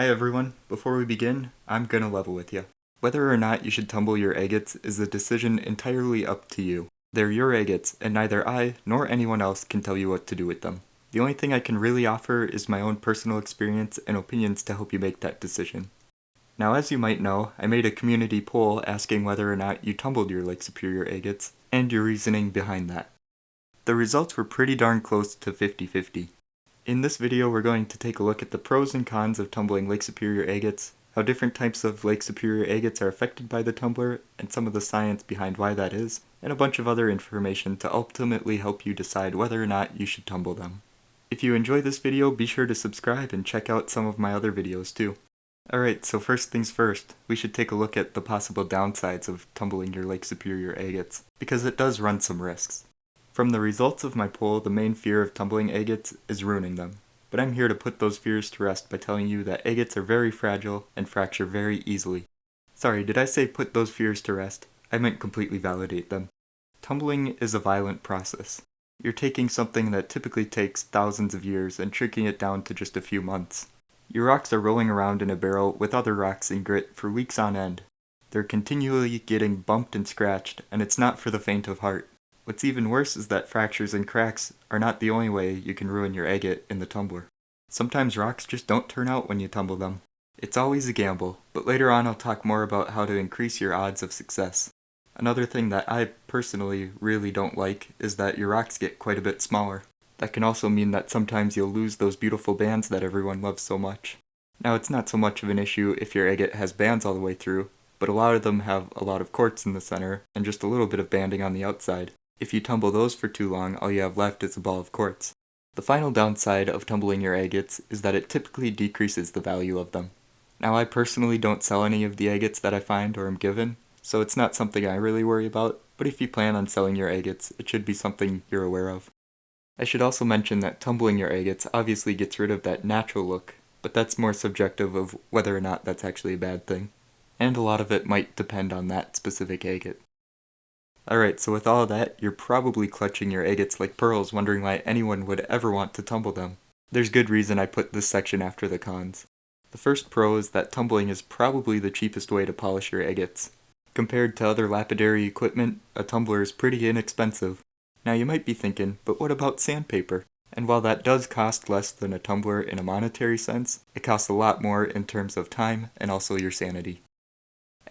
Hi everyone, before we begin, I'm gonna level with you. Whether or not you should tumble your agates is a decision entirely up to you. They're your agates, and neither I nor anyone else can tell you what to do with them. The only thing I can really offer is my own personal experience and opinions to help you make that decision. Now, as you might know, I made a community poll asking whether or not you tumbled your Lake Superior agates, and your reasoning behind that. The results were pretty darn close to 50-50. In this video, we're going to take a look at the pros and cons of tumbling Lake Superior agates, how different types of Lake Superior agates are affected by the tumbler, and some of the science behind why that is, and a bunch of other information to ultimately help you decide whether or not you should tumble them. If you enjoy this video, be sure to subscribe and check out some of my other videos too. Alright, so first things first, we should take a look at the possible downsides of tumbling your Lake Superior agates, because it does run some risks. From the results of my poll, the main fear of tumbling agates is ruining them, but I'm here to put those fears to rest by telling you that agates are very fragile and fracture very easily. Sorry, did I say put those fears to rest? I meant completely validate them. Tumbling is a violent process. You're taking something that typically takes thousands of years and shrinking it down to just a few months. Your rocks are rolling around in a barrel with other rocks and grit for weeks on end. They're continually getting bumped and scratched, and it's not for the faint of heart. What's even worse is that fractures and cracks are not the only way you can ruin your agate in the tumbler. Sometimes rocks just don't turn out when you tumble them. It's always a gamble, but later on I'll talk more about how to increase your odds of success. Another thing that I personally really don't like is that your rocks get quite a bit smaller. That can also mean that sometimes you'll lose those beautiful bands that everyone loves so much. Now, it's not so much of an issue if your agate has bands all the way through, but a lot of them have a lot of quartz in the center and just a little bit of banding on the outside. If you tumble those for too long, all you have left is a ball of quartz. The final downside of tumbling your agates is that it typically decreases the value of them. Now, I personally don't sell any of the agates that I find or am given, so it's not something I really worry about, but if you plan on selling your agates, it should be something you're aware of. I should also mention that tumbling your agates obviously gets rid of that natural look, but that's more subjective of whether or not that's actually a bad thing. And a lot of it might depend on that specific agate. Alright, so with all of that, you're probably clutching your agates like pearls wondering why anyone would ever want to tumble them. There's good reason I put this section after the cons. The first pro is that tumbling is probably the cheapest way to polish your agates. Compared to other lapidary equipment, a tumbler is pretty inexpensive. Now you might be thinking, but what about sandpaper? And while that does cost less than a tumbler in a monetary sense, it costs a lot more in terms of time and also your sanity.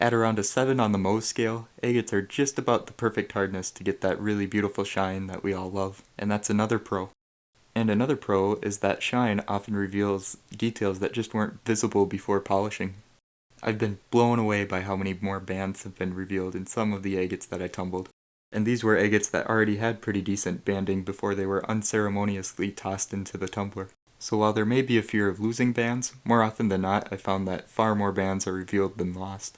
At around a 7 on the Mohs scale, agates are just about the perfect hardness to get that really beautiful shine that we all love, and that's another pro. And another pro is that shine often reveals details that just weren't visible before polishing. I've been blown away by how many more bands have been revealed in some of the agates that I tumbled. And these were agates that already had pretty decent banding before they were unceremoniously tossed into the tumbler. So while there may be a fear of losing bands, more often than not I found that far more bands are revealed than lost.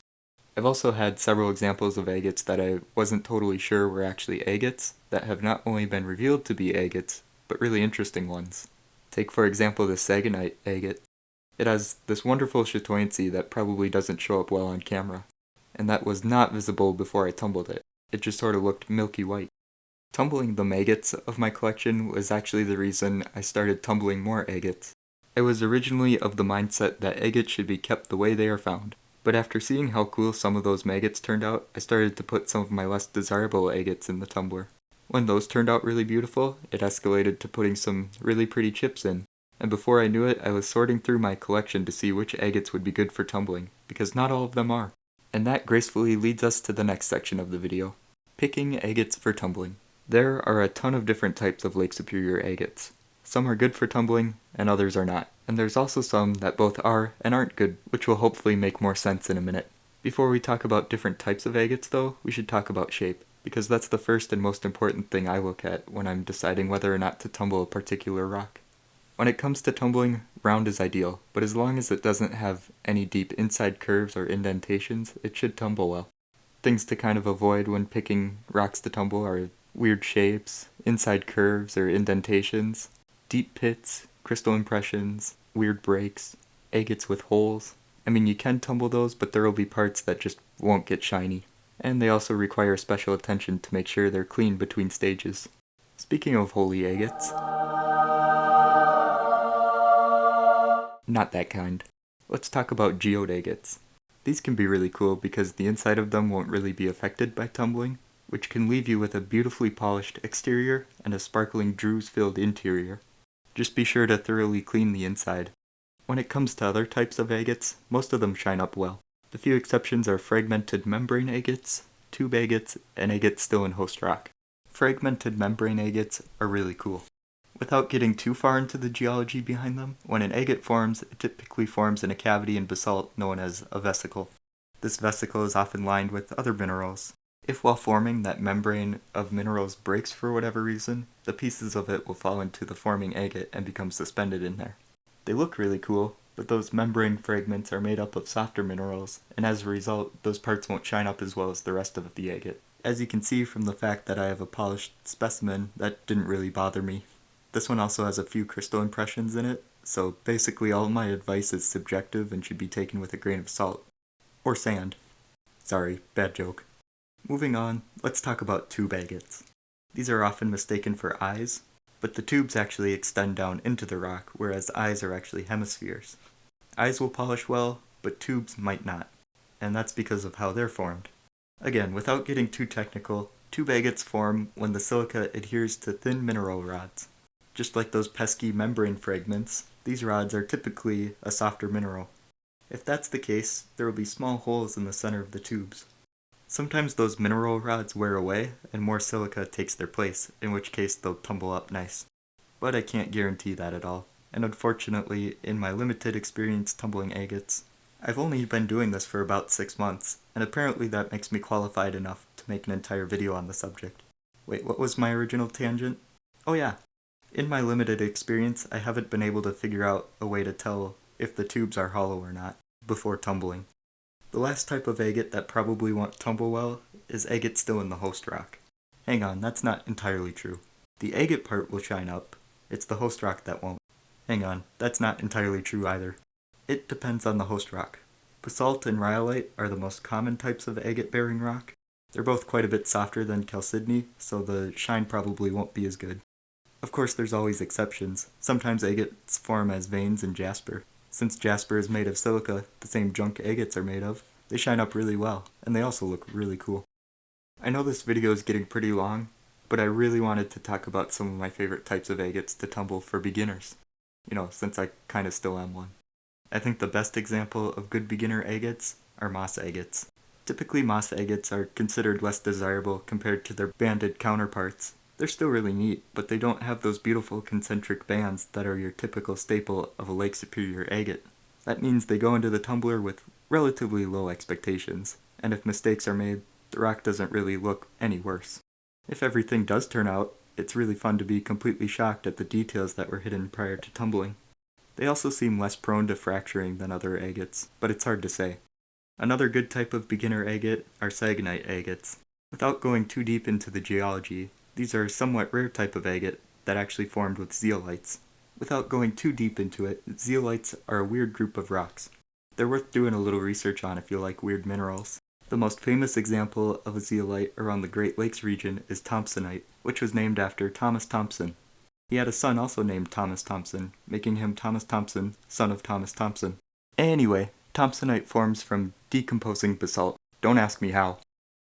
I've also had several examples of agates that I wasn't totally sure were actually agates, that have not only been revealed to be agates, but really interesting ones. Take for example the sagonite agate. It has this wonderful chatoyancy that probably doesn't show up well on camera, and that was not visible before I tumbled it. It just sort of looked milky white. Tumbling the agates of my collection was actually the reason I started tumbling more agates. I was originally of the mindset that agates should be kept the way they are found, but after seeing how cool some of those agates turned out, I started to put some of my less desirable agates in the tumbler. When those turned out really beautiful, it escalated to putting some really pretty chips in, and before I knew it, I was sorting through my collection to see which agates would be good for tumbling, because not all of them are. And that gracefully leads us to the next section of the video. Picking agates for tumbling. There are a ton of different types of Lake Superior agates. Some are good for tumbling, and others are not. And there's also some that both are and aren't good, which will hopefully make more sense in a minute. Before we talk about different types of agates though, we should talk about shape, because that's the first and most important thing I look at when I'm deciding whether or not to tumble a particular rock. When it comes to tumbling, round is ideal, but as long as it doesn't have any deep inside curves or indentations, it should tumble well. Things to kind of avoid when picking rocks to tumble are weird shapes, inside curves or indentations, deep pits, crystal impressions, weird breaks, agates with holes. I mean, you can tumble those, but there will be parts that just won't get shiny. And they also require special attention to make sure they're clean between stages. Speaking of holy agates, not that kind. Let's talk about geode agates. These can be really cool because the inside of them won't really be affected by tumbling, which can leave you with a beautifully polished exterior and a sparkling druze-filled interior. Just be sure to thoroughly clean the inside. When it comes to other types of agates, most of them shine up well. The few exceptions are fragmented membrane agates, tube agates, and agates still in host rock. Fragmented membrane agates are really cool. Without getting too far into the geology behind them, when an agate forms, it typically forms in a cavity in basalt known as a vesicle. This vesicle is often lined with other minerals. If while forming that membrane of minerals breaks for whatever reason, the pieces of it will fall into the forming agate and become suspended in there. They look really cool, but those membrane fragments are made up of softer minerals, and as a result, those parts won't shine up as well as the rest of the agate. As you can see from the fact that I have a polished specimen, that didn't really bother me. This one also has a few crystal impressions in it, so basically all my advice is subjective and should be taken with a grain of salt. Or sand. Sorry, bad joke. Moving on, let's talk about tube agates. These are often mistaken for eyes, but the tubes actually extend down into the rock, whereas eyes are actually hemispheres. Eyes will polish well, but tubes might not, and that's because of how they're formed. Again, without getting too technical, tube agates form when the silica adheres to thin mineral rods. Just like those pesky membrane fragments, these rods are typically a softer mineral. If that's the case, there will be small holes in the center of the tubes. Sometimes those mineral rods wear away and more silica takes their place, in which case they'll tumble up nice. But I can't guarantee that at all, and unfortunately, in my limited experience tumbling agates, I've only been doing this for about 6 months, and apparently that makes me qualified enough to make an entire video on the subject. Wait, what was my original tangent? Oh yeah, in my limited experience, I haven't been able to figure out a way to tell if the tubes are hollow or not before tumbling. The last type of agate that probably won't tumble well is agate still in the host rock. Hang on, that's not entirely true. The agate part will shine up, it's the host rock that won't. Hang on, that's not entirely true either. It depends on the host rock. Basalt and rhyolite are the most common types of agate-bearing rock. They're both quite a bit softer than chalcedony, so the shine probably won't be as good. Of course, there's always exceptions. Sometimes agates form as veins in jasper. Since jasper is made of silica, the same junk agates are made of, they shine up really well, and they also look really cool. I know this video is getting pretty long, but I really wanted to talk about some of my favorite types of agates to tumble for beginners. Since I kinda still am one. I think the best example of good beginner agates are moss agates. Typically moss agates are considered less desirable compared to their banded counterparts. They're still really neat, but they don't have those beautiful concentric bands that are your typical staple of a Lake Superior agate. That means they go into the tumbler with relatively low expectations, and if mistakes are made, the rock doesn't really look any worse. If everything does turn out, it's really fun to be completely shocked at the details that were hidden prior to tumbling. They also seem less prone to fracturing than other agates, but it's hard to say. Another good type of beginner agate are sagonite agates. Without going too deep into the geology, these are a somewhat rare type of agate that actually formed with zeolites. Without going too deep into it, zeolites are a weird group of rocks. They're worth doing a little research on if you like weird minerals. The most famous example of a zeolite around the Great Lakes region is Thompsonite, which was named after Thomas Thompson. He had a son also named Thomas Thompson, making him Thomas Thompson, son of Thomas Thompson. Anyway, Thompsonite forms from decomposing basalt. Don't ask me how.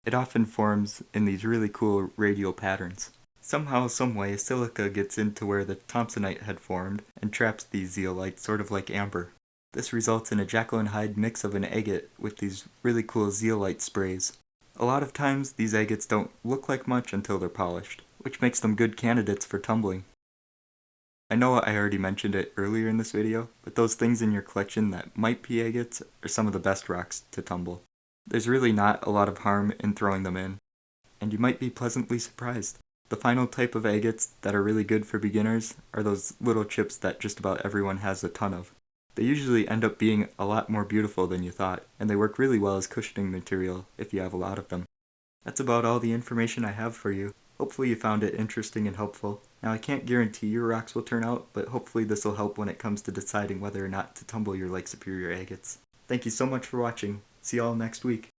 It often forms in these really cool radial patterns. Somehow, someway, silica gets into where the Thompsonite had formed and traps these zeolites sort of like amber. This results in a Jekyll and Hyde mix of an agate with these really cool zeolite sprays. A lot of times, these agates don't look like much until they're polished, which makes them good candidates for tumbling. I know I already mentioned it earlier in this video, but those things in your collection that might be agates are some of the best rocks to tumble. There's really not a lot of harm in throwing them in, and you might be pleasantly surprised. The final type of agates that are really good for beginners are those little chips that just about everyone has a ton of. They usually end up being a lot more beautiful than you thought, and they work really well as cushioning material if you have a lot of them. That's about all the information I have for you. Hopefully you found it interesting and helpful. Now I can't guarantee your rocks will turn out, but hopefully this will help when it comes to deciding whether or not to tumble your Lake Superior agates. Thank you so much for watching. See y'all next week.